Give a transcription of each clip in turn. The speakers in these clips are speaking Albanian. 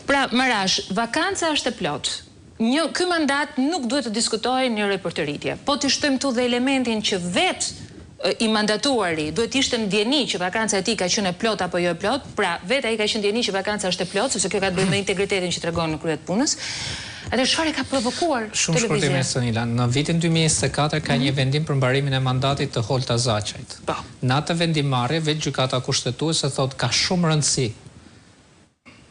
Pra, Marash, vakanca është e plot. Ky mandat nuk duhet të diskutojë një ripërtëritje, po të shtojmë tu dhe elementin që vetë i mandatuari duhet ishte në ndjeni që vakanca e tij ka qenë e plot apo jo e plot, pra vetë ai ka qenë ndjeni që vakanca është e plot, sepse kjo ka të bëjë me integritetin që tregon në krye të punës. Atë çfarë ka provokuar shumë shkurtim Sonila. Në vitin 2024 ka një vendim për mbarimin e mandatit të Holta Zaçajt. Në atë vendimmarrje vetë gjykata kushtetuese thotë ka shumë rëndësi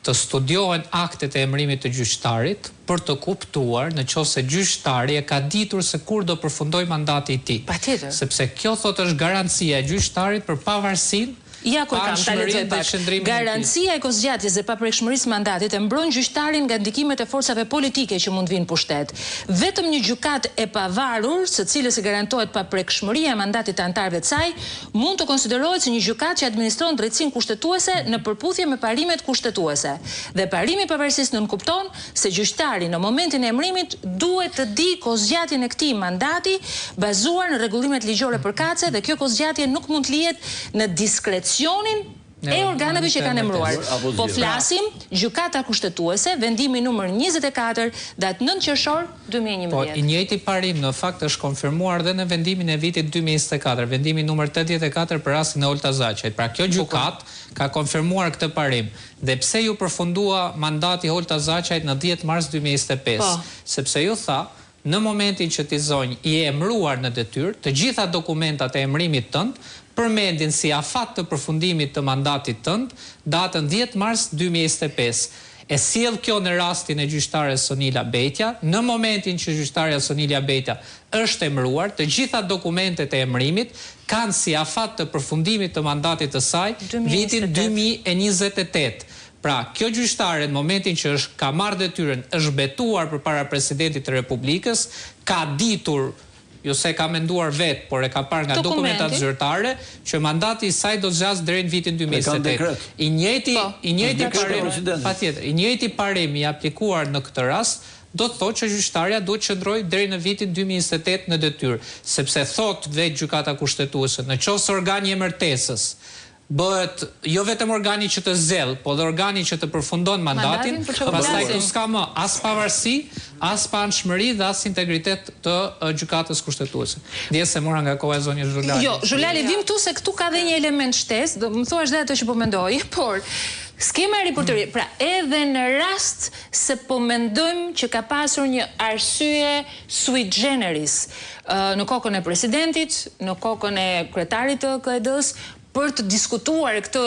të studiohen aktet e emërimit të gjyqtarit për të kuptuar në qoftë se gjyqtari e ka ditur se kur do përfundoj mandati i tij. Patjetër. Sepse kjo thotë është garancia e gjyqtarit për pavarësinë. Ja ku kam ta lexoj pak. Garancia e kozgjatjes dhe paprekshmërisë mandatit e mbron gjyqtarin nga ndikimet e forcave politike që mund vinë pushtet. Vetëm një gjykatë e pavarur, së cilës i garantohet paprekshmëria e mandatit të anëtarëve të saj, mund të konsiderohet si një gjykatë që administron drejtësinë kushtetuese në përputhje me parimet kushtetuese. Dhe parimi i pavarësisë nënkupton se gjyqtari në momentin e emërimit duhet të di kozgjatjen e këtij mandati bazuar në rregullimet ligjore përkatëse dhe kjo kozgjatje nuk mund të lihet në diskrecionin e organeve që kanë emëruar. Po flasim gjykata kushtetuese, vendimi numër 24 datë 9 qershor 2011. Po i njëjti parim në fakt është konfirmuar dhe në vendimin e vitit 2024, vendimi numër 84 për rastin e Holta Zaçajt. Pra kjo gjykatë ka konfirmuar këtë parim. Dhe pse ju përfundua mandati Holta Zaçajt në 10 mars 2025? Sepse ju tha në momentin që ti zonjë i emëruar në detyrë, të gjitha dokumentat e emërimit tënd përmendin si afat të përfundimit të mandatit tënd datën 10 mars 2025. E sjell kjo në rastin e gjyqtares Sonila Betja, në momentin që gjyqtarja Sonila Betja është emëruar, të gjitha dokumentet e emërimit kanë si afat të përfundimit të mandatit të saj vitin 2028. Pra, kjo gjyqtare në momentin që ka marrë detyrën, është betuar përpara presidentit të Republikës, ka ditur, jo se ka menduar vetë, por e ka parë nga dokumentat zyrtare, që mandati i saj do zgjasë deri në vitin 2028. I njëjti parim i aplikuar në këtë rast, do të thotë që gjyqtarja duhet të qëndrojë deri në vitin 2028 në detyrë, sepse thotë vetë gjykata kushtetuese, në qoftë se organi i emërtesës bëhet jo vetëm organi që të zell, po dhe organi që të përfundon mandatin, pastaj këtu s'ka më as pavarësi, as panshmëri dhe as integritet të gjykatës kushtetuese. Ndjes se mora nga koha e zonjës Zhulali. Jo, Zhulali, vim këtu se këtu ka dhe një element shtesë, do më thuash dhe ato që po mendoj, por skema e riportërisë, pra edhe në rast se po mendojmë që ka pasur një arsye sui generis në kokën e presidentit, në kokën e kryetarit të KED-s, për të diskutuar këtë,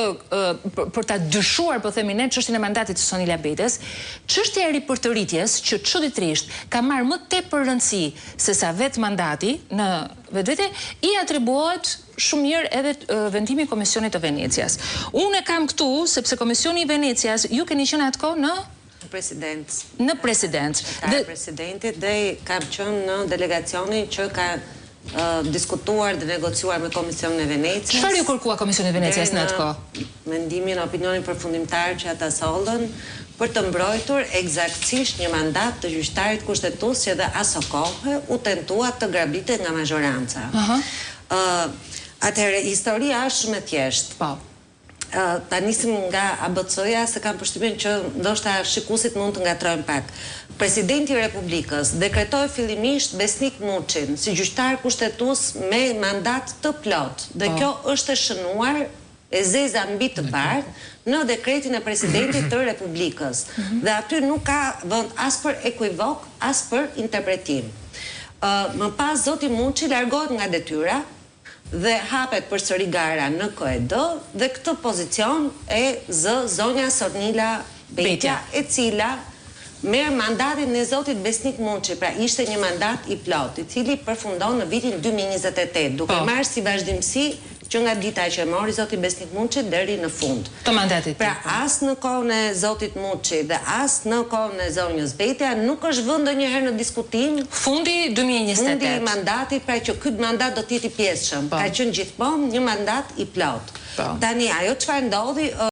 për të dyshuar, po themi ne, çështjen e mandatit të Sonila Betës, çështja e ripërtëritjes, që çuditërisht ka marrë më tepër rëndësi se sa vetë mandati në vetvete, i atribuohet shumë mirë edhe vendimi i Komisionit të Venecias. Unë e kam këtu, sepse Komisioni i Venecias, ju keni qenë atko në presidencë. Në presidencë. Dhe presidentit dhe kam qenë në delegacionin që ka diskutuar dhe negociuar me Komisionin e Venecias. Çfarë ju kërkua Komisioni i Venecias në atë kohë? Mendimin, opinionin përfundimtar që ata sollën për të mbrojtur eksaktësisht një mandat të gjyqtarit kushtetues që edhe aso kohë u tentua të grabitet nga majoranca. Atëherë historia është shumë e thjeshtë. Ta nisim nga ABC-ja se kam përshtypjen që ndoshta shikuesit mund të ngatrojnë pak. Presidenti i Republikës dekretoi fillimisht Besnik Muçin si gjyqtar kushtetues me mandat të plot. Dhe kjo është e shënuar e zeza mbi të parë në dekretin e presidentit të Republikës. Dhe aty nuk ka vend as për ekuivok, as për interpretim. Më pas zoti Muçi largohet nga detyra dhe hapet përsëri gara në KED dhe këtë pozicion e zonja Sonila Betja, e cila merr mandatin e zotit Besnik Muçi, pra ishte një mandat i plot, i cili përfundon në vitin 2028, duke marrë si vazhdimsi që nga dita që mori zoti Besnik Muçi deri në fund. Të mandatit. Pra as në kohën e zotit Muçi dhe as në kohën e zonjës Betja nuk është vënë ndonjëherë në diskutim fundi 2028. Fundi i mandatit, pra që ky mandat do të jetë i pjesshëm. Ka qenë gjithmonë një mandat i plot. Tani ajo çfarë ndodhi